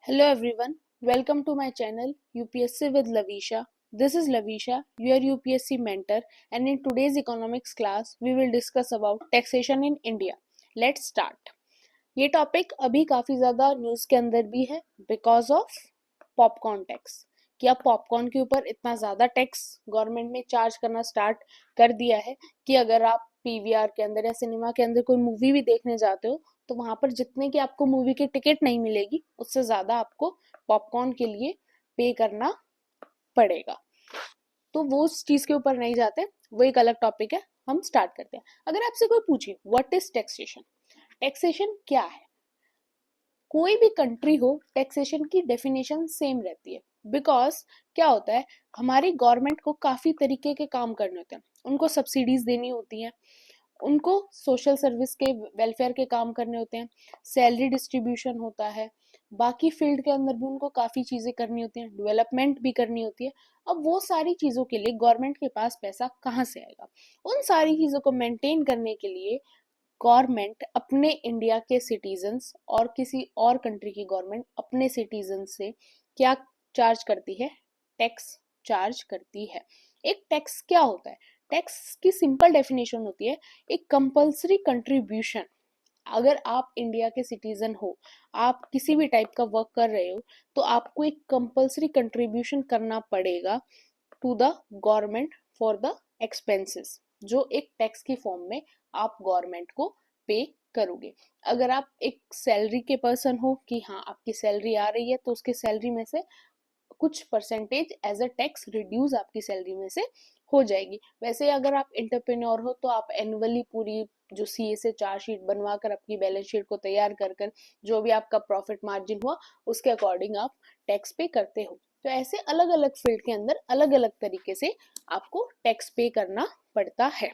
Hello everyone, welcome to my channel UPSC with Lavisha. This is Lavisha, your UPSC mentor, and in today's economics class we will discuss about taxation in India. Let's start. ये topic अभी काफी ज्यादा news के अंदर भी है because of popcorn tax कि अब पॉपकॉर्न के ऊपर इतना ज्यादा टैक्स गवर्नमेंट ने चार्ज करना स्टार्ट कर दिया है कि अगर आप पीवीआर के अंदर या सिनेमा के अंदर कोई मूवी भी देखने जाते हो तो वहां पर जितने की आपको मूवी की टिकट नहीं मिलेगी उससे ज्यादा आपको पॉपकॉर्न के लिए पे करना पड़ेगा। तो वो उस चीज के ऊपर नहीं जाते, वो एक अलग टॉपिक है। हम स्टार्ट करते हैं। अगर आपसे कोई पूछे व्हाट इज टैक्सेशन, टैक्सेशन क्या है, कोई भी कंट्री हो टैक्सेशन की डेफिनेशन सेम रहती है। बिकॉज क्या होता है, हमारी गवर्नमेंट को काफी तरीके के काम करने होते हैं, उनको सब्सिडीज देनी होती हैं, उनको सोशल सर्विस के वेलफेयर के काम करने होते हैं, सैलरी डिस्ट्रीब्यूशन होता है, बाकी फील्ड के अंदर भी उनको काफी चीजें करनी होती हैं, डेवलपमेंट भी करनी होती है। अब वो सारी चीजों के लिए गवर्नमेंट के पास पैसा कहाँ से आएगा? उन सारी चीजों को मेंटेन करने के लिए गवर्नमेंट अपने इंडिया के सिटीजन्स और किसी और कंट्री की गवर्नमेंट अपने सिटीजन से क्या चार्ज करती है? टैक्स चार्ज करती है। एक टैक्स क्या होता है? टैक्स की सिंपल डेफिनेशन होती है एक कंपल्सरी कंट्रीब्यूशन। अगर आप इंडिया के सिटीजन हो, आप किसी भी टाइप का वर्क कर रहे हो, तो आपको एक कंपल्सरी कंट्रीब्यूशन करना पड़ेगा to the government for the expenses, जो एक टैक्स की फॉर्म में आप गवर्नमेंट को पे करोगे। अगर आप एक सैलरी के पर्सन हो कि हाँ आपकी सैलरी आ रही है, तो उसके सैलरी में से कुछ percentage as a tax reduce आपकी सैलरी में से हो जाएगी। वैसे अगर आप एंटरप्रेन्योर हो तो आप एनुअली पूरी जो सीए से चार्जशीट बनवा कर अपनी बैलेंस शीट को तैयार कर जो भी आपका प्रॉफिट मार्जिन हुआ उसके अकॉर्डिंग आप टैक्स पे करते हो। तो ऐसे अलग अलग फील्ड के अंदर अलग अलग तरीके से आपको टैक्स पे करना पड़ता है।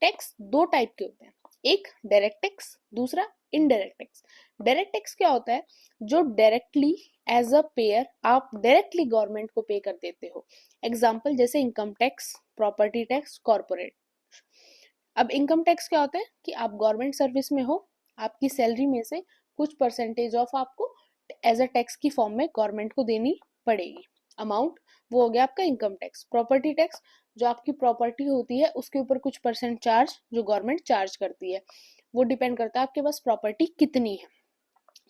टैक्स दो टाइप के होते हैं, एक डायरेक्ट टैक्स, दूसरा इनडायरेक्ट टैक्स। डायरेक्ट टैक्स क्या होता है? जो डायरेक्टली एज अ पेयर आप डायरेक्टली गवर्नमेंट को पे कर देते हो। एग्जाम्पल जैसे income tax, property tax, corporate. अब इनकम टैक्स क्या होता है कि आप गवर्नमेंट सर्विस में हो, आपकी सैलरी में से कुछ परसेंटेज ऑफ आपको एज अ टैक्स की फॉर्म में गवर्नमेंट को देनी पड़ेगी अमाउंट, वो हो गया आपका इनकम टैक्स। प्रॉपर्टी टैक्स, जो आपकी प्रॉपर्टी होती है उसके ऊपर कुछ परसेंट चार्ज जो गवर्नमेंट चार्ज करती है, वो डिपेंड करता है आपके पास प्रॉपर्टी कितनी है।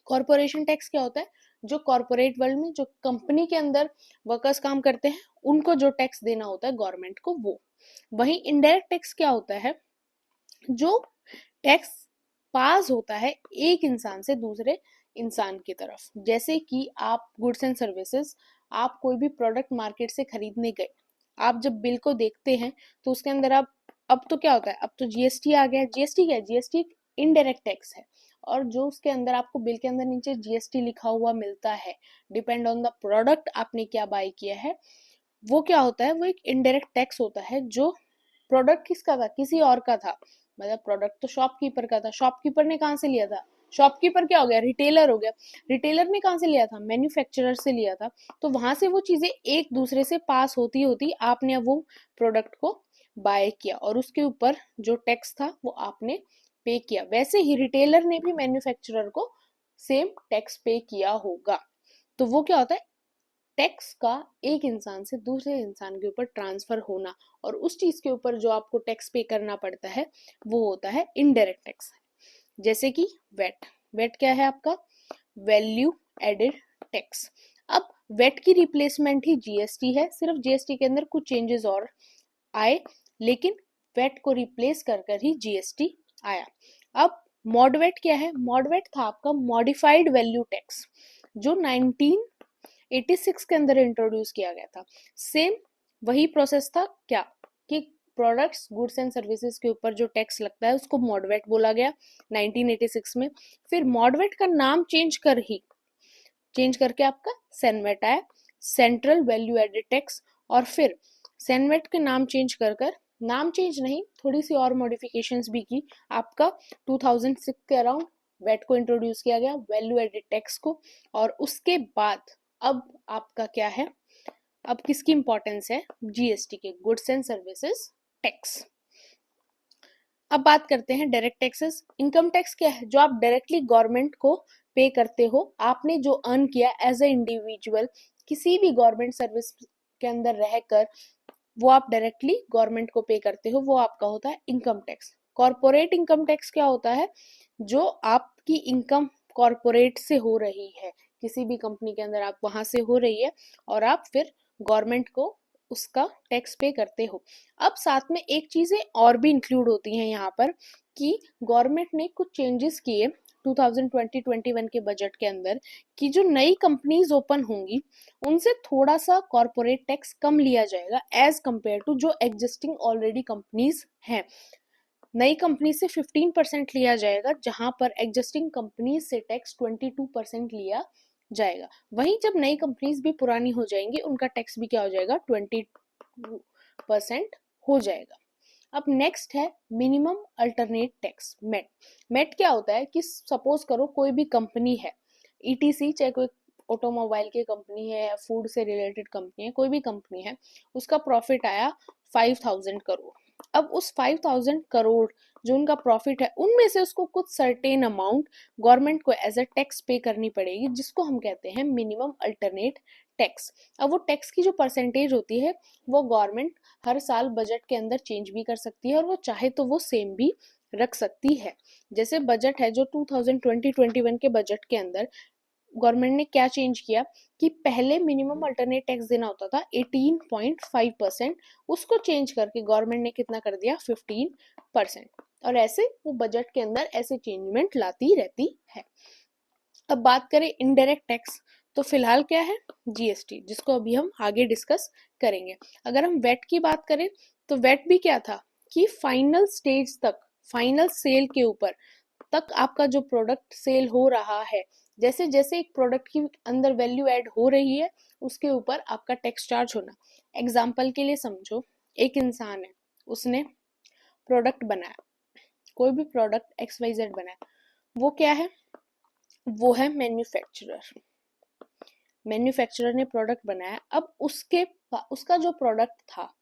कॉर्पोरेशन टैक्स क्या होता है? जो कॉर्पोरेट वर्ल्ड में जो कंपनी के अंदर वर्कर्स काम करते हैं उनको जो टैक्स देना होता है गवर्नमेंट को, वो। वहीं इनडायरेक्ट टैक्स क्या होता है? जो टैक्स पास होता है एक इंसान से दूसरे इंसान की तरफ। जैसे कि आप गुड्स एंड सर्विसेज, आप कोई भी प्रोडक्ट मार्केट से खरीदने गए, आप जब बिल को देखते हैं तो उसके अंदर आप, अब तो क्या होता है, अब तो जीएसटी आ गया। जीएसटी क्या है? जीएसटी इनडायरेक्ट टैक्स है, और जो उसके अंदर आपको बिल के अंदर नीचे जीएसटी लिखा हुआ मिलता है, डिपेंड ऑन द प्रोडक्ट आपने क्या बाय किया है, वो क्या होता है? वो एक इनडायरेक्ट टैक्स होता है। जो प्रोडक्ट किसका था? किसी और का था, मतलब प्रोडक्ट तो शॉपकीपर का था, शॉपकीपर ने कहाँ से लिया था? शॉपकीपर क्या हो गया? रिटेलर हो गया। रिटेलर ने कहाँ से लिया था? मैन्युफैक्चरर से लिया था। तो वहां से वो चीजें एक दूसरे से पास होती होती आपने वो प्रोडक्ट को बाय किया और उसके ऊपर जो टैक्स था वो आपने पे किया। वैसे ही रिटेलर ने भी मैन्युफैक्चरर को सेम टैक्स पे किया होगा। तो वो क्या होता है? टैक्स का एक इंसान से दूसरे इंसान के ऊपर ट्रांसफर होना, और उस चीज के ऊपर जो आपको टैक्स पे करना पड़ता है वो होता है इनडायरेक्ट टैक्स। जैसे कि वेट। वेट क्या है आपका? Value added tax. अब वेट की रिप्लेसमेंट ही जीएसटी है, सिर्फ जीएसटी के अंदर कुछ चेंजेस और आए, लेकिन वेट को रिप्लेस कर कर ही जीएसटी आया। अब मॉडवेट क्या है? मॉडवेट था आपका मॉडिफाइड वैल्यू टैक्स, जो 1986 के अंदर इंट्रोड्यूस किया गया था। सेम वही प्रोसेस था क्या कि प्रोडक्ट्स, गुड्स एंड सर्विसेज के ऊपर जो टैक्स लगता है उसको मॉडवेट बोला गया 1986 में। फिर मॉडवेट का नाम चेंज करके आपका सेनवेट आया, सेंट्रल वैल्यू एडेड टैक्स। और फिर सेनवेट के नाम चेंज कर नाम चेंज नहीं, थोड़ी सी और मॉडिफिकेशंस भी की, आपका 2006 के अराउंड वेट को इंट्रोड्यूस किया गया, वैल्यू एडेड टैक्स को। और उसके बाद अब आपका क्या है? अब किसकी इंपॉर्टेंस है? जीएसटी के, गुड्स एंड सर्विसेज टैक्स। अब बात करते हैं डायरेक्ट टैक्सेस। इनकम टैक्स क्या है? जो आप डायरेक्टली गवर्नमेंट को पे करते हो, आपने जो अर्न किया एज ए इंडिविजुअल किसी भी गवर्नमेंट सर्विस के अंदर रहकर, वो आप डायरेक्टली गवर्नमेंट को पे करते हो, वो आपका होता है income tax. Corporate income tax क्या होता है? जो आपकी इनकम कॉर्पोरेट से हो रही है, किसी भी कंपनी के अंदर आप वहां से हो रही है और आप फिर गवर्नमेंट को उसका टैक्स पे करते हो। अब साथ में एक चीजें और भी इंक्लूड होती हैं यहाँ पर कि गवर्नमेंट ने कुछ चेंजेस किए 2020-21 के बजट के अंदर कि जो नई कंपनीज ओपन होंगी उनसे थोड़ा सा कॉर्पोरेट टैक्स कम लिया जाएगा एज कंपेयर टू जो एग्जिस्टिंग ऑलरेडी कंपनीज हैं। नई कंपनी से 15% लिया जाएगा, जहां पर एग्जिस्टिंग कंपनी से टैक्स 22% लिया जाएगा। वहीं जब नई कंपनीज भी पुरानी हो जाएंगी, उनका टैक्स भी क्या हो जाएगा? 22% हो जाएगा। अब नेक्स्ट है minimum alternate tax, MAT. MAT क्या होता है कि सपोज करो कोई भी कंपनी है, ईटीसी, चाहे कोई ऑटोमोबाइल की कंपनी है या फूड से रिलेटेड कंपनी है, कोई भी कंपनी है, उसका प्रॉफिट आया 5000 करोड़। अब उस 5000 करोड़ जो उनका प्रॉफिट है, उनमें से उसको कुछ सर्टेन अमाउंट गवर्नमेंट को एज अ टैक्स पे करनी पड़ेगी, जिसको हम कहते हैं मिनिमम अल्टरनेट टैक्स। अब वो टैक्स की जो परसेंटेज होती है वो गवर्नमेंट हर साल बजट के अंदर चेंज भी कर सकती है और वो चाहे तो वो सेम भी रख सकती है। जैसे बजट है जो 2020-21 के बजट के अंदर गवर्नमेंट ने क्या चेंज किया कि पहले मिनिमम अल्टरनेट टैक्स देना होता था 18.5%, उसको चेंज करके गवर्नमेंट ने कितना कर दिया? 15%। और ऐसे वो बजट के अंदर ऐसे चेंजमेंट लाती रहती है। अब बात करें इनडायरेक्ट टैक्स, तो फिलहाल क्या है? जीएसटी, जिसको अभी हम आगे डिस्कस करेंगे। अगर हम वेट की बात करें तो वेट भी क्या था कि फाइनल स्टेज तक, फाइनल सेल के ऊपर तक आपका जो प्रोडक्ट सेल हो रहा है, जैसे जैसे एक प्रोडक्ट की अंदर वैल्यू ऐड हो रही है, उसके ऊपर आपका टैक्स चार्ज होना। एग्जाम्पल के लिए समझो, एक इंसान है, उसने प्रोडक्ट बनाया, कोई भी प्रोडक्ट XYZ बनाया, वो क्या है? वो है मैन्युफैक्चरर। मैन्युफैक्चरर ने प्रोडक्ट बनाया, अब उसका जो प्रोडक्ट था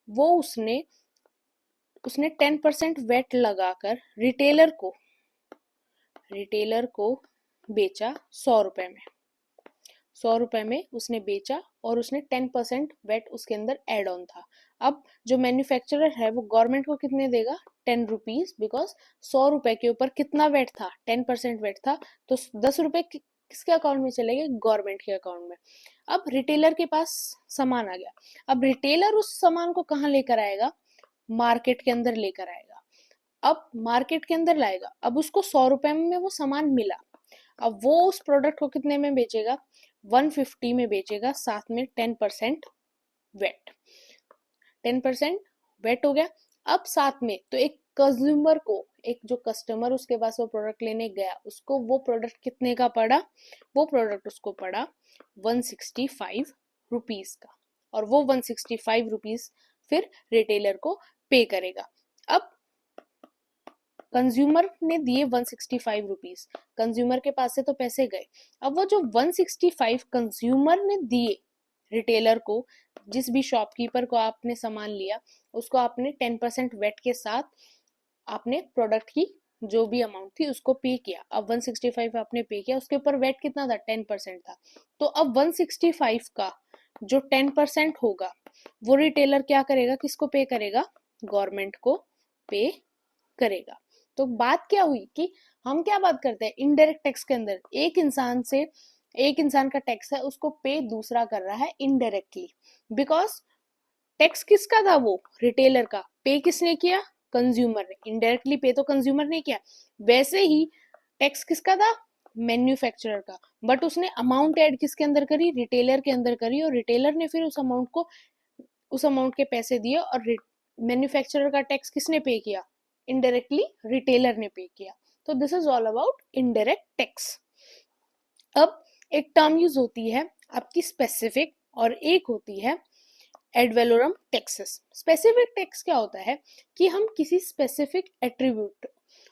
वो उसने 10% वेट लगाकर रिटेलर को बेचा 100 रुपए में। 100 रुपए में उसने बेचा और उसने 10% वेट उसके अंदर एड ऑन था। अब जो मैन्युफैक्चरर है वो गवर्नमेंट को कितने देगा? 10 रुपीज, बिकॉज 100 रुपए के ऊपर कितना वेट था? 10% वेट था, तो 10 रुपए किसके अकाउंट में चले गए? गवर्नमेंट के अकाउंट में। अब रिटेलर के पास सामान आ गया, अब रिटेलर उस सामान को कहाँ लेकर आएगा? मार्केट के अंदर लेकर आएगा। अब मार्केट के अंदर लाएगा, अब उसको 100 रुपए में वो सामान मिला, अब वो उस प्रोडक्ट को कितने में बेचेगा? 150 में बेचेगा, साथ में 10% वेट। 10% वेट हो गया। अब साथ में तो एक कंज्यूमर को, एक जो कस्टमर उसके पास वो प्रोडक्ट लेने गया, उसको वो प्रोडक्ट कितने का पड़ा? वो प्रोडक्ट उसको पड़ा 165 रुपीज का, और वो 165 रुपीज फिर रिटेलर को पे करेगा। अब कंज्यूमर ने दिए 165 रुपीज, कंज्यूमर के पास से तो पैसे गए। अब वो जो 165 कंज्यूमर ने दिए रिटेलर को, जिस भी शॉपकीपर को आपने सामान लिया, उसको आपने 10% वेट के साथ आपने प्रोडक्ट की जो भी अमाउंट थी उसको पे किया। अब 165 आपने पे किया, उसके ऊपर वेट कितना था? 10% था। तो अब 165 का जो 10% होगा वो रिटेलर क्या करेगा? किसको पे करेगा? गवर्नमेंट को पे करेगा। तो बात क्या हुई कि हम क्या बात करते हैं? इनडायरेक्ट टैक्स के अंदर एक इंसान का टैक्स है, उसको पे दूसरा कर रहा है इनडायरेक्टली, बिकॉज टैक्स किसका था? वो रिटेलर का। पे किसने किया? कंज्यूमर ने। इनडायरेक्टली पे तो कंज्यूमर ने किया। वैसे ही टैक्स किसका था? मैन्युफैक्चरर का, बट उसने अमाउंट ऐड किसके अंदर करी? रिटेलर के अंदर करी, और रिटेलर ने फिर उस अमाउंट के पैसे दिए, और मैन्युफैक्चरर का टैक्स किसने पे किया? इनडायरेक्टली रिटेलर ने पे किया। तो this is all about indirect tax. अब एक टर्म यूज होती है आपकी स्पेसिफिक, और एक होती है ad valorem taxes. Specific tax क्या होता है कि हम किसी स्पेसिफिक एट्रीब्यूट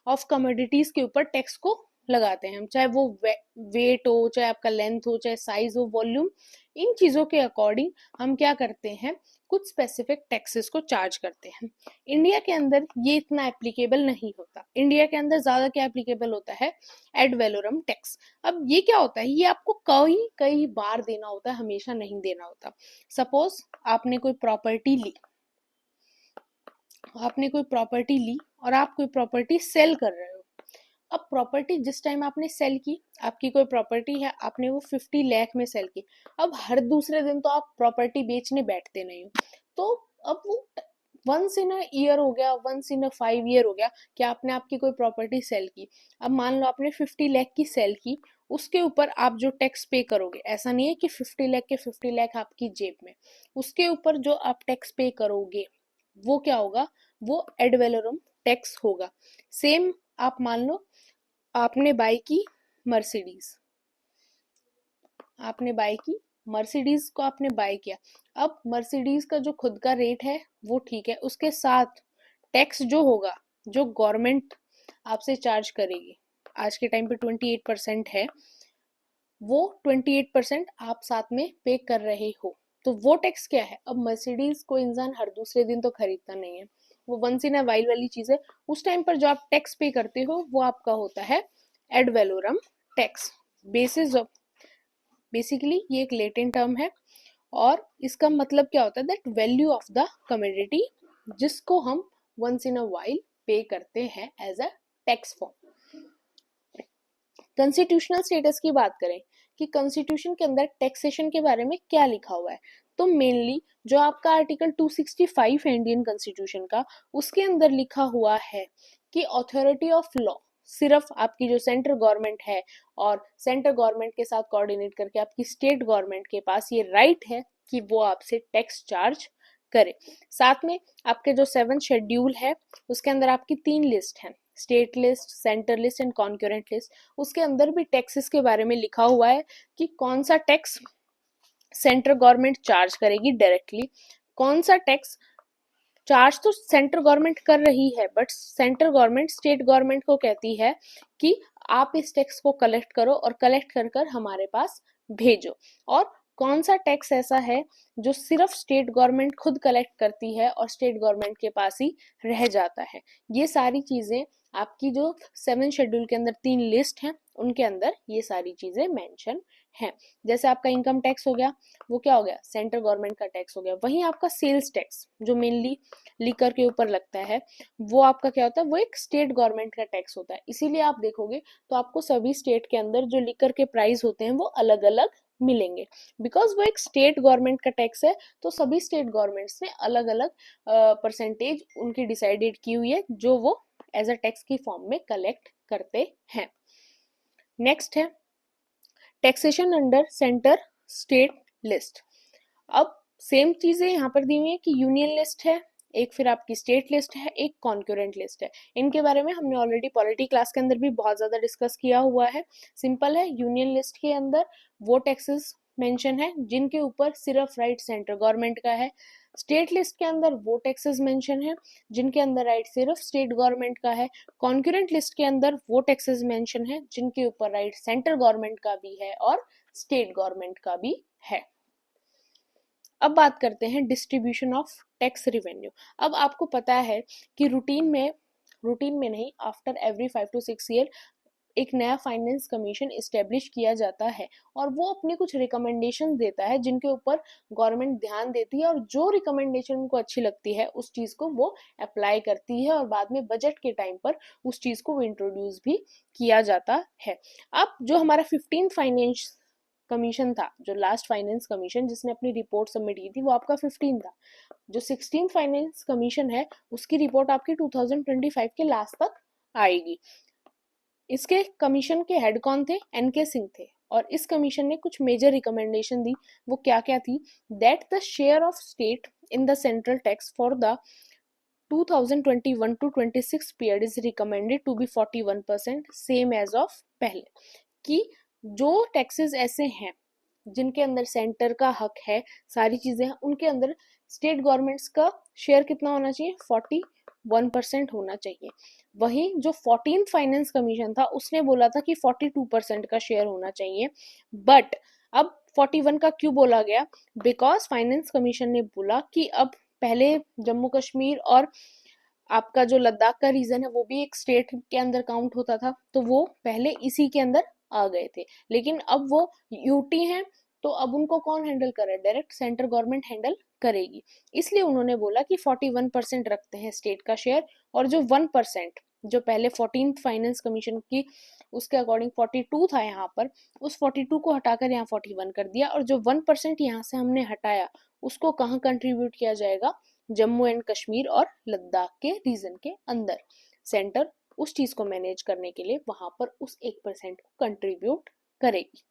ऑफ कमोडिटीज के ऊपर टैक्स को लगाते हैं हम, चाहे वो वेट हो, चाहे आपका लेंथ हो, चाहे साइज हो, वॉल्यूम, इन चीजों के अकॉर्डिंग हम क्या करते हैं, कुछ स्पेसिफिक टैक्सेस को चार्ज करते हैं। इंडिया के अंदर ये इतना एप्लीकेबल नहीं होता। इंडिया के अंदर ज्यादा क्या एप्लीकेबल होता है, एड वैलोरम टैक्स। अब ये क्या होता है, ये आपको कई कई बार देना होता है, हमेशा नहीं देना होता। सपोज आपने कोई प्रॉपर्टी ली, और आप कोई प्रॉपर्टी सेल कर रहे हो। अब प्रॉपर्टी जिस टाइम आपने सेल की, आपकी कोई प्रॉपर्टी है, आपने वो 50 लाख में सेल की। अब हर दूसरे दिन तो आप प्रॉपर्टी बेचने बैठते नहीं हो, तो अब वो वंस इन अ ईयर हो गया, वंस इन अ 5 ईयर हो गया कि आपने आपकी कोई प्रॉपर्टी सेल की। अब मान लो आपने 50 लाख की सेल की, उसके ऊपर आप जो टैक्स पे करोगे, ऐसा नहीं है कि 50 लाख के 50 लाख आपकी जेब में, उसके ऊपर जो आप टैक्स पे करोगे वो क्या होगा, वो एड वैलोरम टैक्स होगा। सेम आप मान लो आपने बाई की मर्सिडीज, को आपने बाय किया। अब मर्सिडीज का जो खुद का रेट है वो ठीक है, उसके साथ टैक्स जो होगा, जो गवर्नमेंट आपसे चार्ज करेगी, आज के टाइम पे 28% है, वो 28% आप साथ में पे कर रहे हो। तो वो टैक्स क्या है, अब मर्सिडीज को इंसान हर दूसरे दिन तो खरीदता नहीं है, वो वंस इन अ वाइल वाली चीज है। उस टाइम पर जो आप टैक्स पे करते हो वो आपका होता है ad valorem tax. Basis of, basically ये एक लेटेंट टर्म है, और इसका मतलब क्या होता है, that value of the commodity जिसको हम once in a while pay करते हैं as a tax form. Constitutional status की बात करें कि कॉन्स्टिट्यूशन के अंदर टैक्सेशन के बारे में क्या लिखा हुआ है, तो मेनली जो आपका आर्टिकल 265 है इंडियन कॉन्स्टिट्यूशन का, उसके अंदर लिखा हुआ है कि अथॉरिटी ऑफ लॉ सिर्फ आपकी जो सेंट्रल गवर्नमेंट है, और सेंट्रल गवर्नमेंट के साथ कोऑर्डिनेट करके आपकी स्टेट गवर्नमेंट के पास ये राइट है कि वो आपसे टैक्स चार्ज करे। साथ में आपके जो 7th शेड्यूल है उसके अंदर आपकी 3 लिस्ट है, state list, centre list and concurrent list. उसके अंदर भी टैक्सेस के बारे में लिखा हुआ है कि कौन सा टैक्स सेंट्रल गवर्नमेंट चार्ज करेगी डायरेक्टली, कौन सा टैक्स चार्ज तो सेंट्रल गवर्नमेंट कर रही है, but central government state government को कहती है कि आप इस टैक्स को कलेक्ट करो और कलेक्ट कर कर हमारे पास भेजो। और कौन सा टैक्स ऐसा है जो सिर्फ स्टेट गवर्नमेंट खुद कलेक्ट करती है और स्टेट गवर्नमेंट के पास ही रह जाता है। ये सारी चीजें आपकी जो 7th शेड्यूल के अंदर 3 लिस्ट है उनके अंदर ये सारी चीजें मेंशन है। जैसे आपका इनकम टैक्स हो गया, वो क्या हो गया, सेंट्रल गवर्नमेंट का टैक्स हो गया। वहीं आपका सेल्स टैक्स जो मेनली लिकर के ऊपर लगता है, वो आपका क्या होता है, वो एक स्टेट गवर्नमेंट का टैक्स होता है। इसीलिए आप देखोगे तो आपको सभी स्टेट के अंदर जो लिकर के प्राइस होते हैं वो अलग अलग मिलेंगे, बिकॉज वो एक स्टेट गवर्नमेंट का टैक्स है। तो सभी स्टेट गवर्नमेंट्स ने अलग अलग परसेंटेज उनकी डिसाइडेड की हुई है जो वो एज अ टैक्स की फॉर्म में कलेक्ट करते हैं। नेक्स्ट है taxation under centre state list. अब सेम चीजें यहाँ पर दी हुई है कि यूनियन लिस्ट है एक, फिर आपकी स्टेट लिस्ट है एक, कॉन्करेंट लिस्ट है। इनके बारे में हमने ऑलरेडी पॉलिटी क्लास के अंदर भी बहुत ज्यादा डिस्कस किया हुआ है। सिंपल है, यूनियन लिस्ट के अंदर वो टैक्सेस मेंशन है जिनके ऊपर सिर्फ राइट सेंट्रल गवर्नमेंट का है। स्टेट लिस्ट के अंदर वो टैक्सेस मेंशन है जिनके अंदर राइट सिर्फ स्टेट गवर्नमेंट का है। कॉन्करेंट लिस्ट के अंदर वो टैक्सेस मेंशन है जिनके ऊपर राइट सेंट्रल गवर्नमेंट का भी है और स्टेट गवर्नमेंट का भी है। अब बात करते हैं डिस्ट्रीब्यूशन ऑफ टैक्स रिवेन्यू। अब आपको पता है कि रूटीन में नहीं, आफ्टर एवरी 5 to 6 ईयर एक नया फाइनेंस कमीशन इस्टेब्लिश किया जाता है और वो अपनी कुछ रिकमेंडेशन देता है जिनके ऊपर गवर्नमेंट ध्यान देती है, और जो रिकमेंडेशन उनको अच्छी लगती है उस चीज को वो अप्लाई करती है, और बाद में बजट के टाइम पर उस चीज को इंट्रोड्यूस भी किया जाता है। अब जो हमारा 15 फाइनेंस कमीशन था, जो लास्ट फाइनेंस कमीशन जिसने अपनी रिपोर्ट सबमिट की थी, वो आपका 15 था। जो 16 फाइनेंस कमीशन है उसकी रिपोर्ट आपकी 2025 के लास्ट तक आएगी। इसके कमीशन के हेड कौन थे, एनके सिंह थे, और इस कमीशन ने कुछ मेजर रिकमेंडेशन दी। वो क्या क्या थी, that the share of state in the central tax for the 2021 to 26 period is recommended to be 41%, same as of पहले। कि जो टैक्सेस ऐसे हैं जिनके अंदर सेंटर का हक है, सारी चीजें हैं, उनके अंदर स्टेट गवर्नमेंट्स का शेयर कितना होना चाहिए, 1% होना चाहिए। वहीं जो 14th फाइनेंस कमीशन था उसने बोला था कि 42% का शेयर होना चाहिए, बट अब 41 का क्यों बोला गया? बिकॉज फाइनेंस कमीशन ने बोला कि अब पहले जम्मू कश्मीर और आपका जो लद्दाख का रीजन है वो भी एक स्टेट के अंदर काउंट होता था, तो वो पहले इसी के अंदर आ गए थे, लेकिन अब वो यूटी हैं, तो अब उनको कौन हैंडल करे? डायरेक्ट सेंट्रल गवर्नमेंट हैंडल करेगी। इसलिए उन्होंने बोला कि 41% रखते हैं स्टेट का शेयर, और जो 1% जो पहले 14th फाइनेंस कमीशन की उसके अकॉर्डिंग 42 था यहाँ पर, उस 42 को हटाकर यहाँ 41 कर दिया, और जो 1% यहाँ से हमने हटाया उसको कहाँ कंट्रीब्यूट किया जाएगा? जम्मू एंड कश्मीर और लद्दाख के रीजन के अंदर। सेंटर उस चीज को मैनेज करने के लिए वहां पर उस 1% को कंट्रीब्यूट करेगी।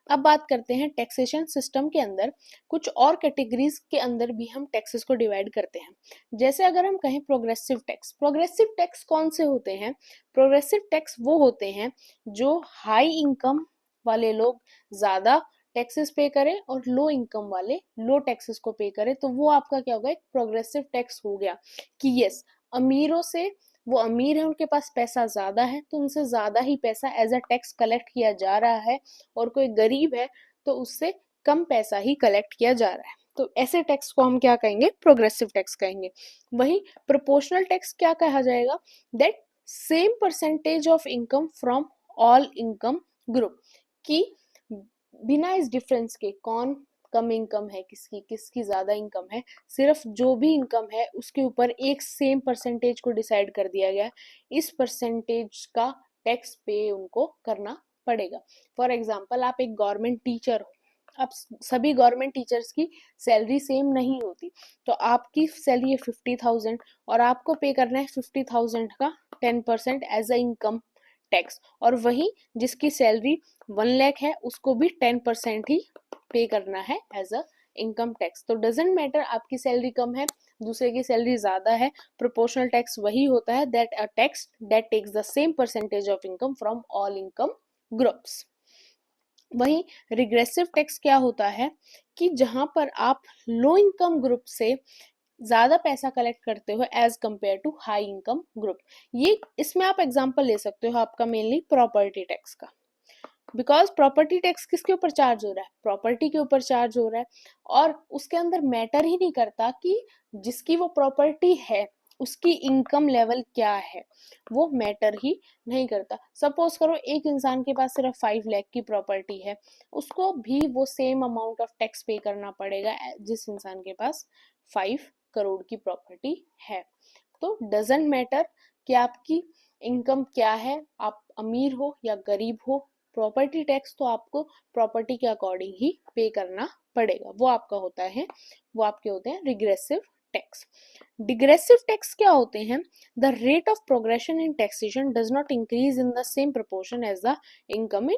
अब बात करते हैं टैक्सेशन सिस्टम के अंदर कुछ और कैटेगरीज के अंदर भी हम टैक्सेस को डिवाइड करते हैं। जैसे अगर हम कहें प्रोग्रेसिव टैक्स, प्रोग्रेसिव टैक्स कौन से होते हैं? प्रोग्रेसिव टैक्स वो होते हैं जो हाई इनकम वाले लोग ज्यादा टैक्सेस पे करें और लो इनकम वाले लो टैक्सेस को पे करें, तो वो आपका क्या होगा? एक प्रोग्रेसिव टैक्स हो गया कि यस, अमीरों से, वो अमीर है उनके पास पैसा ज्यादा है तो उनसे ज्यादा ही पैसा एज अ टैक्स कलेक्ट किया जा रहा है, और कोई गरीब है तो उससे कम पैसा ही कलेक्ट किया जा रहा है, तो ऐसे टैक्स को हम क्या कहेंगे? प्रोग्रेसिव टैक्स कहेंगे। वहीं प्रोपोर्शनल टैक्स क्या कहा जाएगा? That same percentage of income from all income group, कि बिना इस डिफरेंस के कौन कम इनकम है, किसकी ज्यादा इनकम है, सिर्फ जो भी इनकम है उसके ऊपर एक सेम परसेंटेज को डिसाइड कर दिया गया, इस परसेंटेज का टैक्स पे उनको करना पड़ेगा। फॉर एग्जाम्पल, आप एक गवर्नमेंट टीचर हो, अब सभी गवर्नमेंट टीचर्स की सैलरी सेम नहीं होती, तो आपकी सैलरी है 50,000 और आपको पे करना है 50,000 का 10% एज अ इनकम टैक्स, और वही जिसकी सैलरी 1 लाख है उसको भी 10% ही पे करना है एज अ इनकम टैक्स। तो डजेंट मैटर आपकी सैलरी कम है, दूसरे की सैलरी ज्यादा है, प्रोपोर्शनल टैक्स वही होता है, that a tax that takes the same percentage of income from all income groups. वहीं रिग्रेसिव टैक्स क्या होता है कि जहां पर आप लो इनकम ग्रुप से ज्यादा पैसा कलेक्ट करते हो as compare to high income group. ये इसमें आप एग्जांपल ले सकते हो आपका मेनली प्रॉपर्टी टैक्स का, बिकॉज प्रॉपर्टी टैक्स किसके ऊपर चार्ज हो रहा है? प्रॉपर्टी के ऊपर चार्ज हो रहा है, और उसके अंदर मैटर ही नहीं करता कि जिसकी वो प्रॉपर्टी है उसकी इनकम लेवल क्या है, वो मैटर ही नहीं करता। सपोज करो एक इंसान के पास सिर्फ 5 लाख की प्रॉपर्टी है, उसको भी वो सेम अमाउंट ऑफ टैक्स पे करना पड़ेगा जिस इंसान के पास 5 करोड़ की प्रॉपर्टी है। तो डजेंट मैटर कि आपकी इनकम क्या है, आप अमीर हो या गरीब हो, प्रॉपर्टी टैक्स तो आपको प्रॉपर्टी के अकॉर्डिंग ही पे करना पड़ेगा, वो आपका होता है, वो आपके होते हैं रिग्रेसिव टैक्स। डिग्रेसिव टैक्स क्या होते हैं? The rate of progression in taxation does not increase in the same proportion as the income in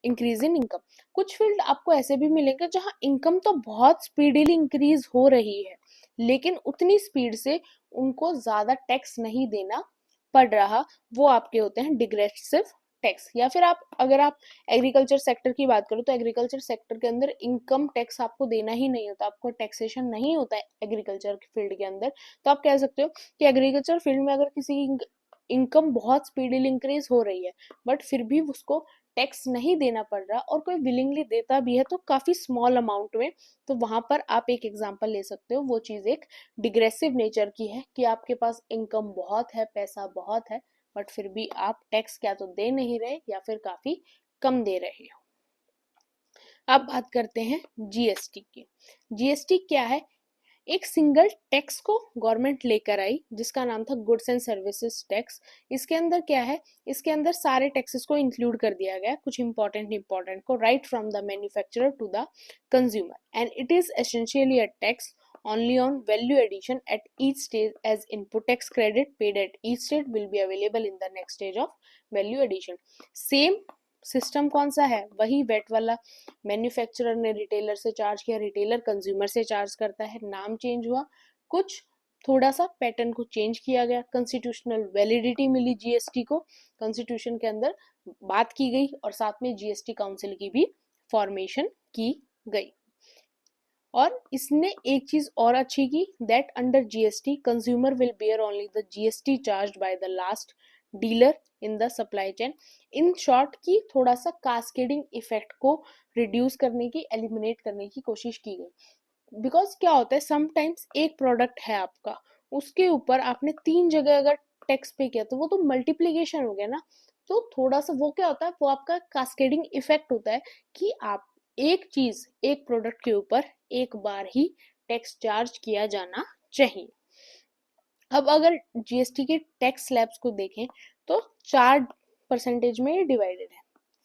increase in income. कुछ फील्ड आपको ऐसे भी मिलेंगे जहां इनकम तो बहुत स्पीडीली इंक्रीज हो रही है, लेकिन उतनी स्पीड से उनको ज्यादा टैक्स नहीं देना पड़ रहा, वो आपके होते हैं डिग्रेसिव टैक्स। या फिर आप अगर आप एग्रीकल्चर सेक्टर की बात करो तो एग्रीकल्चर सेक्टर के अंदर इनकम टैक्स आपको देना ही नहीं होता, आपको टैक्सेशन नहीं होता है एग्रीकल्चर फील्ड के अंदर, तो आप कह सकते हो कि एग्रीकल्चर फील्ड में अगर किसी इनकम बहुत स्पीडीली इंक्रीज हो रही है बट फिर भी उसको टैक्स नहीं देना पड़ रहा, और कोई विलिंगली देता भी है तो काफी स्मॉल अमाउंट में, तो वहां पर आप एक एग्जांपल ले सकते हो, वो चीज एक डिग्रेसिव नेचर की है कि आपके पास इनकम बहुत है, पैसा बहुत है, बट फिर भी आप टैक्स क्या तो दे नहीं रहे या फिर काफी कम दे रहे हो। अब बात करते हैं जीएसटी की। जीएसटी क्या है? एक सिंगल टैक्स को गवर्नमेंट लेकर आई जिसका नाम था गुड्स एंड सर्विसेज टैक्स। इसके अंदर क्या है? इसके अंदर सारे टैक्सेस को इंक्लूड कर दिया गया, कुछ इंपॉर्टेंट को, right from the manufacturer to the consumer, and it is essentially a tax only on value addition at each stage, as input tax credit paid at each stage will be available in the next stage of value addition। Same system कौन सा है? वही wait वाला, manufacturer ने retailer से charge किया, retailer consumer से charge करता है, नाम चेंज हुआ, कुछ थोड़ा सा पैटर्न को चेंज किया गया, कॉन्स्टिट्यूशनल वैलिडिटी मिली जीएसटी को, कॉन्स्टिट्यूशन के अंदर बात की गई, और साथ में जीएसटी काउंसिल की भी फॉर्मेशन की गई। और इसने एक चीज और अच्छी की, that under GST consumer will bear only the GST charged by the last dealer in the supply chain. In short की थोड़ा सा कास्केडिंग इफेक्ट को रिड्यूस करने की, एलिमिनेट करने की कोशिश की गई। बिकॉज क्या होता है, समटाइम्स एक प्रोडक्ट है आपका, उसके ऊपर आपने 3 जगह अगर टैक्स पे किया तो वो तो मल्टीप्लीकेशन हो गया ना। तो थोड़ा सा वो क्या होता है, वो आपका कास्केडिंग इफेक्ट होता है कि आप एक चीज, एक प्रोडक्ट के ऊपर एक बार ही टैक्स चार्ज किया जाना चाहिए। अब अगर जीएसटी के टैक्स स्लैब्स को देखें तो 4% में डिवाइडेड है।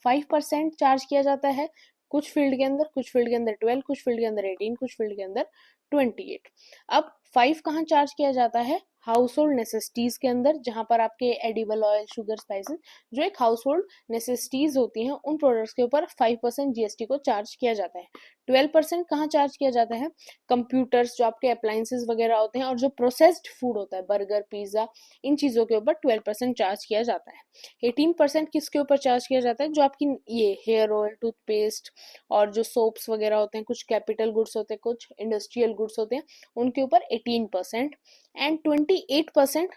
5% चार्ज किया जाता है कुछ फील्ड के अंदर, कुछ फील्ड के अंदर 12, कुछ फील्ड के अंदर 18, कुछ फील्ड के अंदर 28। अब 5 कहाँ चार्ज किया जाता है, हाउस होल्ड नेसेसिटीज के अंदर, जहां पर आपके एडिबल ऑयल, शुगर, स्पाइसेस, जो एक हाउस होल्ड नेसेसिटीज होती हैं, उन प्रोडक्ट्स के ऊपर 5% जीएसटी को चार्ज किया जाता है। 12% कहाँ चार्ज किया जाता है, कंप्यूटर्स, जो आपके अप्लायंसेस वगैरह होते हैं, और जो प्रोसेस्ड फूड होता है, बर्गर, पिज्जा, इन चीजों के ऊपर 12% चार्ज किया जाता है। 18% किसके ऊपर चार्ज किया जाता है, जो आपकी ये हेयर ऑयल, टूथपेस्ट और जो सोप्स वगैरह होते हैं, कुछ कैपिटल गुड्स होते हैं, कुछ इंडस्ट्रियल गुड्स होते हैं, उनके ऊपर 18%। एंड 28%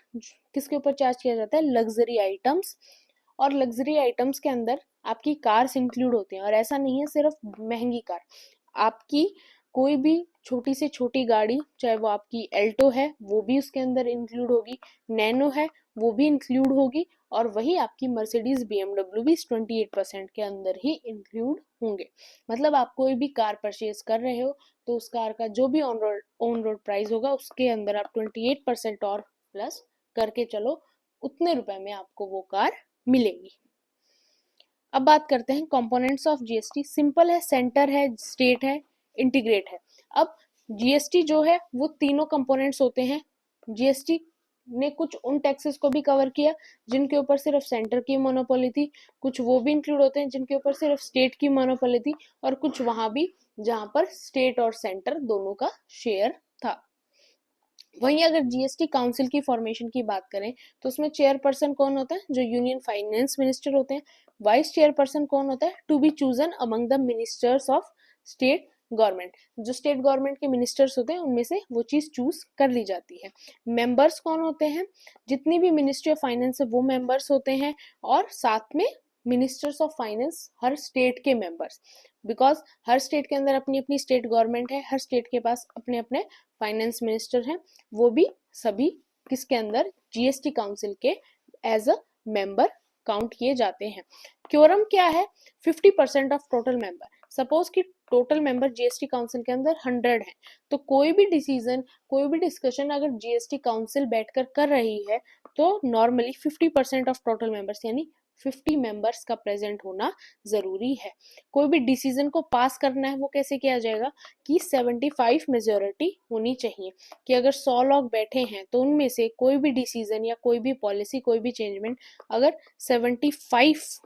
किसके ऊपर चार्ज किया जाता है, लग्जरी आइटम्स। और लग्जरी आइटम्स के अंदर आपकी कार्स इंक्लूड होती हैं, और ऐसा नहीं है सिर्फ महंगी कार, आपकी कोई भी छोटी से छोटी गाड़ी, चाहे वो आपकी एल्टो है वो भी उसके अंदर इंक्लूड होगी, नैनो है वो भी इंक्लूड होगी, और वही आपकी मर्सिडीज, बीएमडब्ल्यू भी 28% के अंदर ही इंक्लूड होंगे। मतलब आप कोई भी कार परचेज कर रहे हो तो उस कार का जो भी ऑन रोड प्राइस होगा उसके अंदर आप 28% और प्लस करके चलो, उतने रुपए में आपको वो कार मिलेगी। अब बात करते हैं कंपोनेंट्स ऑफ जीएसटी। सिंपल है, सेंटर है, स्टेट है, इंटीग्रेट है। अब जीएसटी जो है वो तीनों कंपोनेंट्स होते हैं। जीएसटी ने कुछ उन टैक्सेस को भी कवर किया जिनके ऊपर सिर्फ सेंटर की मोनोपोली थी, कुछ वो भी इंक्लूड होते हैं जिनके ऊपर सिर्फ स्टेट की मोनोपोली थी, और कुछ वहां भी जहां पर स्टेट और सेंटर दोनों का शेयर था। वहीं अगर जीएसटी काउंसिल की फॉर्मेशन की बात करें तो उसमें चेयरपर्सन कौन होता है, जो यूनियन फाइनेंस मिनिस्टर होते हैं। वाइस चेयरपर्सन कौन होता है, to be chosen among the ministers of state government. जो स्टेट गवर्नमेंट के मिनिस्टर्स होते हैं उनमें से वो चीज चूज कर ली जाती है। मेंबर्स कौन होते हैं, जितनी भी मिनिस्ट्री ऑफ फाइनेंस है वो मेंबर्स होते हैं, और साथ में ministers of finance her state के मेंबर्स, बिकॉज हर स्टेट के अंदर अपनी अपनी स्टेट गवर्नमेंट है, हर स्टेट के पास अपने अपने फाइनेंस मिनिस्टर हैं, वो भी सभी किसके अंदर, जीएसटी काउंसिल के एज अ मेंबर काउंट किए जाते हैं। क्योरम क्या है, 50% ऑफ टोटल मेंबर। सपोज कि टोटल मेंबर जीएसटी काउंसिल के अंदर 100 है, तो कोई भी डिसीजन, कोई भी डिस्कशन अगर जीएसटी काउंसिल बैठकर कर रही है तो नॉर्मली 50% ऑफ टोटल मेंबर्स यानी 50 मेंबर्स का प्रेजेंट होना जरूरी है। कोई भी डिसीजन को पास करना है वो कैसे किया जाएगा कि 75 मेजोरिटी होनी चाहिए, कि अगर 100 लोग बैठे हैं तो उनमें से कोई भी डिसीजन या कोई भी पॉलिसी, कोई भी चेंजमेंट अगर 75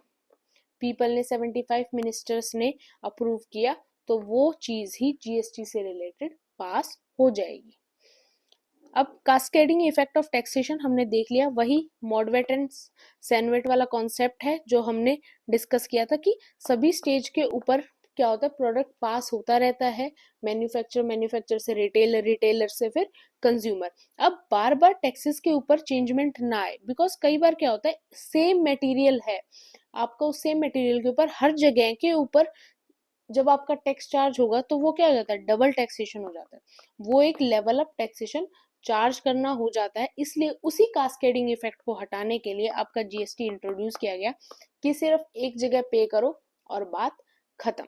पीपल ने, 75 मिनिस्टर्स ने अप्रूव किया तो वो चीज ही जीएसटी से रिलेटेड पास हो जाएगी। अब कास्केडिंग इफेक्ट ऑफ टैक्सेशन हमने देख लिया, वही मॉडवेट एंड सैनवेट वाला कॉन्सेप्ट है जो हमने डिस्कस किया था कि सभी स्टेज के ऊपर क्या होता है, प्रोडक्ट पास होता रहता है, मैन्युफैक्चर से रिटेलर, रिटेलर से फिर कंज्यूमर। अब बार बार टैक्सेस के ऊपर चेंजमेंट ना आए, बिकॉज कई बार क्या होता है, सेम मटेरियल है, आपका उस सेम मटेरियल के ऊपर हर जगह के ऊपर जब आपका टैक्स चार्ज होगा तो वो क्या हो जाता है, डबल टैक्सेशन हो जाता है, वो एक लेवल अप टैक्सेशन चार्ज करना हो जाता है। इसलिए उसी कास्केडिंग इफेक्ट को हटाने के लिए आपका जीएसटी इंट्रोड्यूस किया गया कि सिर्फ एक जगह पे करो और बात खत्म।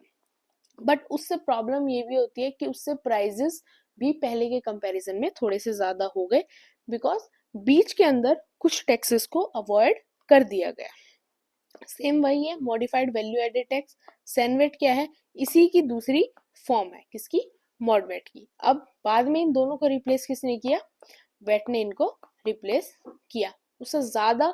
बट उससे प्रॉब्लम ये भी होती है कि उससे प्राइजेस भी पहले के कंपैरिजन में थोड़े से ज्यादा हो गए, बिकॉज बीच के अंदर कुछ टैक्सेस को अवॉइड कर दिया गया। सेम वही है, modified value added tax, CENVAT क्या है, इसी की दूसरी फॉर्म है, किसकी, मॉडवेट की। अब बाद में इन दोनों को रिप्लेस किसने किया, वेट ने इनको रिप्लेस किया। उससे ज्यादा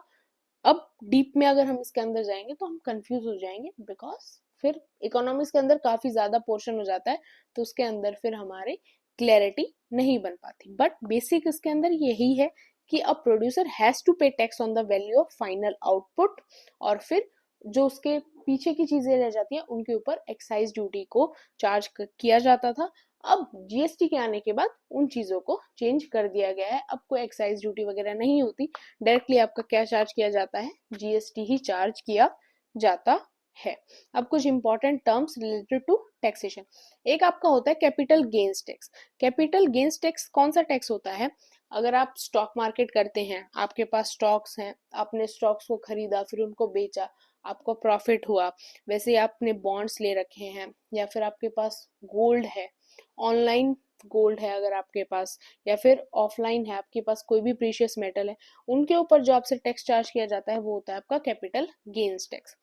अब डीप में अगर हम इसके अंदर जाएंगे तो हम कंफ्यूज हो जाएंगे, बिकॉज फिर इकोनॉमिक्स के अंदर काफी ज्यादा पोर्शन हो जाता है, तो उसके अंदर फिर हमारे क्लैरिटी नहीं बन पाती। बट बेसिक इसके अंदर यही है कि अ प्रोड्यूसर हैज टू पे tax on the value of final output, और फिर जो उसके पीछे की चीजें रह जाती हैं उनके ऊपर एक्साइज ड्यूटी को चार्ज किया जाता था। अब जीएसटी के आने के बाद उन चीजों को चेंज कर दिया गया है, अब कोई एक्साइज ड्यूटी वगैरह नहीं होती, डायरेक्टली आपका क्या चार्ज किया जाता है, जीएसटी ही चार्ज किया जाता है। अब कुछ important terms related to taxation, एक आपका होता है capital gains tax. Capital gains tax कौन सा टैक्स होता है, अगर आप स्टॉक मार्केट करते हैं, आपके पास स्टॉक्स हैं, आपने स्टॉक्स को खरीदा फिर उनको बेचा, आपको प्रॉफिट हुआ, वैसे ही आपने बॉन्ड्स ले रखे हैं, या फिर आपके पास गोल्ड है, ऑनलाइन गोल्ड है अगर आपके पास, या फिर ऑफलाइन है आपके पास कोई भी प्रीशियस मेटल है, उनके ऊपर जो आपसे टैक्स चार्ज किया जाता है वो होता है आपका capital gains tax.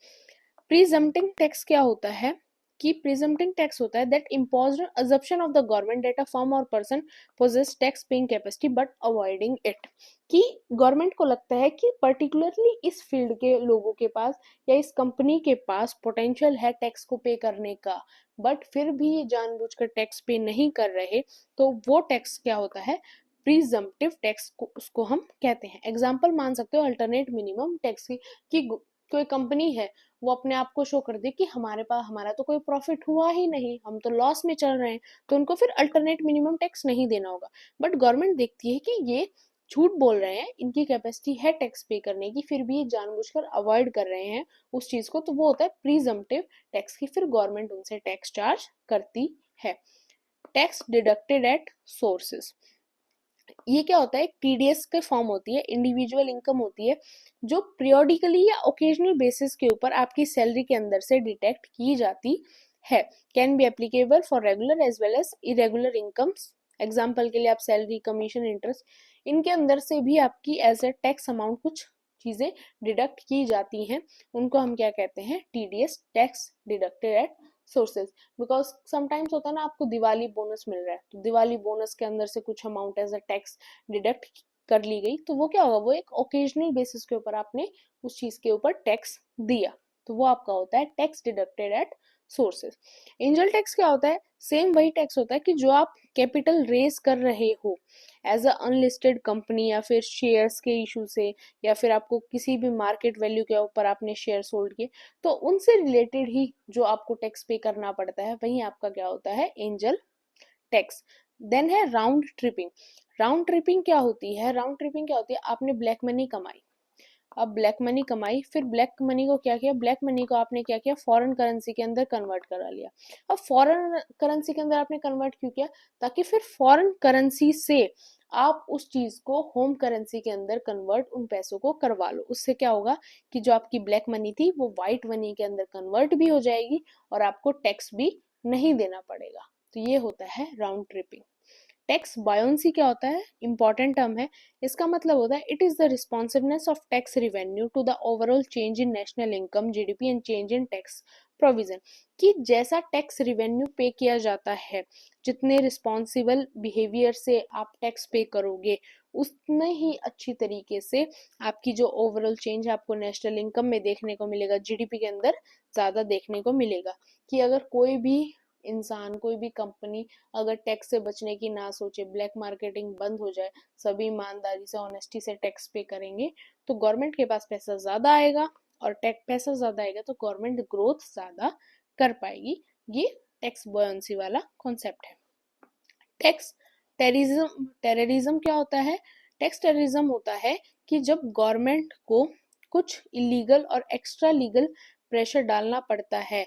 Presumptive tax क्या होता है कि प्रीजम्प्टिंग टैक्स होता है that imposed assumption of the government that a firm और person possess tax paying capacity but avoiding it, कि गवर्नमेंट को लगता है कि पर्टिकुलरली इस फील्ड के लोगों के पास या इस कंपनी के पास पोटेंशियल है टैक्स को पे करने का, बट फिर भी ये जानबूझकर टैक्स पे नहीं कर रहे, तो वो टैक्स क्या होता है, प्रीजम्प्टिव टैक्स को उसको हम कहते हैं। एग्जाम्पल मान सकते हो अल्टरनेट मिनिमम टैक्स की, कि कोई कंपनी है वो अपने आप को शो कर दे कि हमारे पास हमारा तो कोई प्रॉफिट हुआ ही नहीं, हम तो लॉस में चल रहे हैं, तो उनको फिर अल्टरनेट मिनिमम टैक्स नहीं देना होगा। बट गवर्नमेंट देखती है कि ये झूठ बोल रहे हैं, इनकी कैपेसिटी है टैक्स पे करने की, फिर भी ये जानबूझकर अवॉइड कर रहे हैं उस चीज को, तो वो होता है प्रीजम्प्टिव टैक्स की, फिर गवर्नमेंट उनसे टैक्स चार्ज करती है। टैक्स डिडक्टेड एट सोर्सेस, ये क्या होता है, एक टीडीएस के फॉर्म होती है, इंडिविजुअल इनकम होती है, जो पीरियोडिकली या ओकेजनल बेसिस के ऊपर आपकी सैलरी के अंदर से डिटेक्ट की जाती है। Can be applicable for regular as well as irregular incomes. Example के लिए आप सैलरी, कमीशन, इंटरेस्ट, इनके अंदर से भी आपकी एज ए टैक्स अमाउंट कुछ चीजें डिडक्ट की जाती हैं, उनको हम क्या कहते हैं, TDS, tax deducted at sources. Because sometimes होता है ना, आपको दिवाली बोनस मिल रहा है, तो दिवाली बोनस के अंदर से कुछ amount as a tax deduct कर ली गई, तो वो क्या होगा, वो एक ओकेजनल बेसिस के ऊपर आपने उस चीज के ऊपर टैक्स दिया, तो वो आपका होता है tax deducted at sources. Angel tax क्या होता है, सेम वही टैक्स होता है कि जो आप कैपिटल रेज कर रहे हो एज अ अनलिस्टेड कंपनी, या फिर शेयर्स के इशू से, या फिर आपको किसी भी मार्केट वैल्यू के ऊपर आपने शेयर होल्ड किए, तो उनसे रिलेटेड ही जो आपको टैक्स पे करना पड़ता है, वही आपका क्या होता है, एंजल टैक्स। देन है राउंड ट्रिपिंग। राउंड ट्रिपिंग क्या होती है, राउंड ट्रिपिंग क्या होती है, आपने ब्लैक मनी कमाई, अब ब्लैक मनी कमाई, फिर ब्लैक मनी को क्या किया, ब्लैक मनी को आपने क्या किया, फॉरेन करेंसी के अंदर कन्वर्ट करा लिया। अब फॉरेन करेंसी के अंदर आपने कन्वर्ट क्यों किया, ताकि फिर फॉरेन करेंसी से आप उस चीज को होम करेंसी के अंदर कन्वर्ट उन पैसों को करवा लो, उससे क्या होगा कि जो आपकी ब्लैक मनी थी वो व्हाइट मनी के अंदर कन्वर्ट भी हो जाएगी और आपको टैक्स भी नहीं देना पड़ेगा, तो ये होता है राउंड ट्रिपिंग। टैक्स बायोन्सी क्या होता है, इंपॉर्टेंट टर्म है, इसका मतलब होता है it is the responsiveness of tax revenue to the overall change in national income, GDP and change in tax provision, कि जैसा टैक्स रिवेन्यू पे किया जाता है, जितने रिस्पॉन्सिबल बिहेवियर से आप टैक्स पे करोगे, उतने ही अच्छी तरीके से आपकी जो ओवरऑल चेंज आपको नेशनल इनकम में देखने को मिलेगा, जीडीपी के अंदर ज्यादा देखने को मिलेगा। कि अगर कोई भी इंसान, कोई भी कंपनी अगर टैक्स से बचने की ना सोचे, ब्लैक मार्केटिंग बंद हो जाए, सभी ईमानदारी से, ऑनेस्टी से टैक्स पे करेंगे, तो गवर्नमेंट के पास पैसा ज्यादा आएगा, और टैक्स पैसा ज्यादा आएगा तो गवर्नमेंट ग्रोथ ज्यादा कर पाएगी। ये टैक्स बॉयंसी वाला कॉन्सेप्ट है। टैक्स टेररिज्म, टेररिज्म क्या होता है, टैक्स टेररिज्म होता है कि जब गवर्नमेंट को कुछ इलीगल और एक्स्ट्रा लीगल प्रेशर डालना पड़ता है,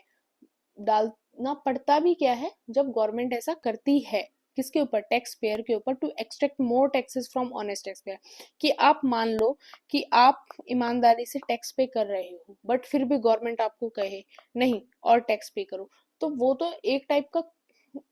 डालना पड़ता भी क्या है, जब गवर्नमेंट ऐसा करती है, किसके ऊपर, टैक्स पेयर के ऊपर, to extract more taxes from honest tax payer, कि आप मान लो कि आप ईमानदारी से टैक्स पे कर रहे हो, बट फिर भी गवर्नमेंट आपको कहे नहीं और टैक्स पे करो, तो वो तो एक टाइप का,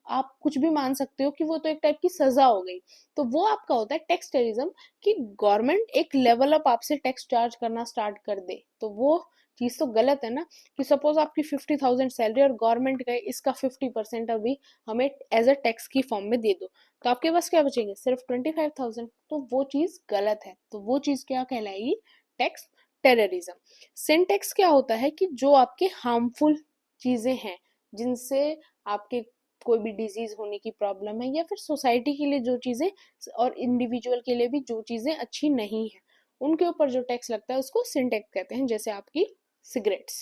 आप कुछ भी मान सकते हो कि वो तो एक टाइप की सजा हो गई, तो वो आपका होता है टैक्स टेररिज्म, कि गवर्नमेंट एक लेवल अप आपसे टैक्स चार्ज करना स्टार्ट कर दे, तो वो चीज तो गलत है ना, कि सपोज आपकी 50,000 सैलरी और गवर्नमेंट कहे इसका 50% अभी हमें एज अ टैक्स की फॉर्म में दे दो, तो आपके पास क्या बचेंगे, सिर्फ 25,000, तो वो चीज गलत है, तो वो चीज क्या कहलाएगी, टैक्स टेररिज्म। सिन टैक्स क्या होता है कि जो आपके हार्मफुल चीजें हैं, जिनसे आपके कोई भी डिजीज होने की प्रॉब्लम है, या फिर सोसाइटी के लिए जो चीजें और इंडिविजुअल के लिए भी जो चीजें अच्छी नहीं है, उनके ऊपर जो टैक्स लगता है उसको सिन टैक्स कहते हैं, जैसे आपकी सिगरेट्स।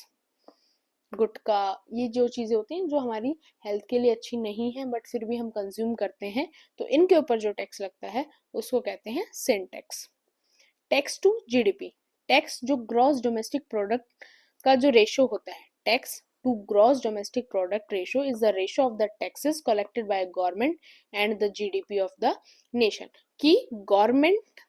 गुटखा, ये जो चीज़ें होती हैं जो हमारी हेल्थ के लिए अच्छी नहीं है बट फिर भी हम कंज्यूम करते हैं, तो इनके ऊपर जो टैक्स लगता है उसको कहते हैं sin tax. Tax to GDP, tax जो ग्रॉस डोमेस्टिक प्रोडक्ट का जो रेशो होता है, tax to gross domestic product ratio is the ratio of the taxes collected by government and the GDP of the nation. कि government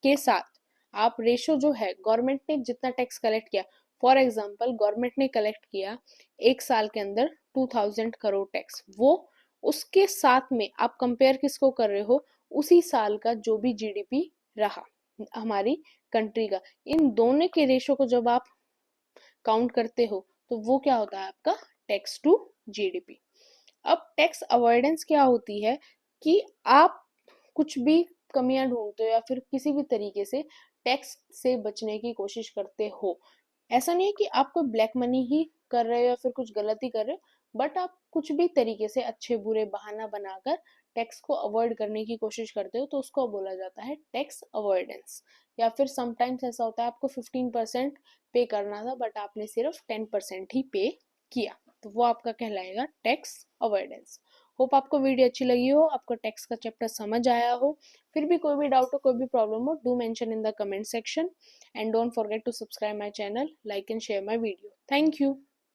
के साथ आप ratio जो है, गवर्नमेंट ने जितना टैक्स कलेक्ट किया, फॉर एग्जाम्पल गवर्नमेंट ने कलेक्ट किया एक साल के अंदर 2000 करोड़ टैक्स, वो उसके साथ में आप कंपेयर किसको कर रहे हो, उसी साल का जो भी जीडीपी रहा हमारी कंट्री का, इन दोनों के रेशो को जब आप काउंट करते हो तो वो क्या होता है आपका टैक्स टू जीडीपी। अब टैक्स अवॉइडेंस क्या होती है कि आप कुछ भी कमियां ढूंढते हो या फिर किसी भी तरीके से टैक्स से बचने की कोशिश करते हो। ऐसा नहीं है कि आप कोई ब्लैक मनी ही कर रहे हो या फिर कुछ गलती कर रहे हो, बट आप कुछ भी तरीके से अच्छे बुरे बहाना बनाकर टैक्स को अवॉइड करने की कोशिश करते हो, तो उसको बोला जाता है टैक्स अवॉइडेंस। या फिर समटाइम्स ऐसा होता है आपको 15% पे करना था बट आपने सिर्फ 10% ही पे किया, तो वो आपका कहलाएगा टैक्स अवॉइडेंस। होप आपको वीडियो अच्छी लगी हो, आपको टैक्स का चैप्टर समझ आया हो। फिर भी कोई भी डाउट हो, कोई भी प्रॉब्लम हो, do mention in the comment section, and don't forget to subscribe my channel, like and share my video. Thank you.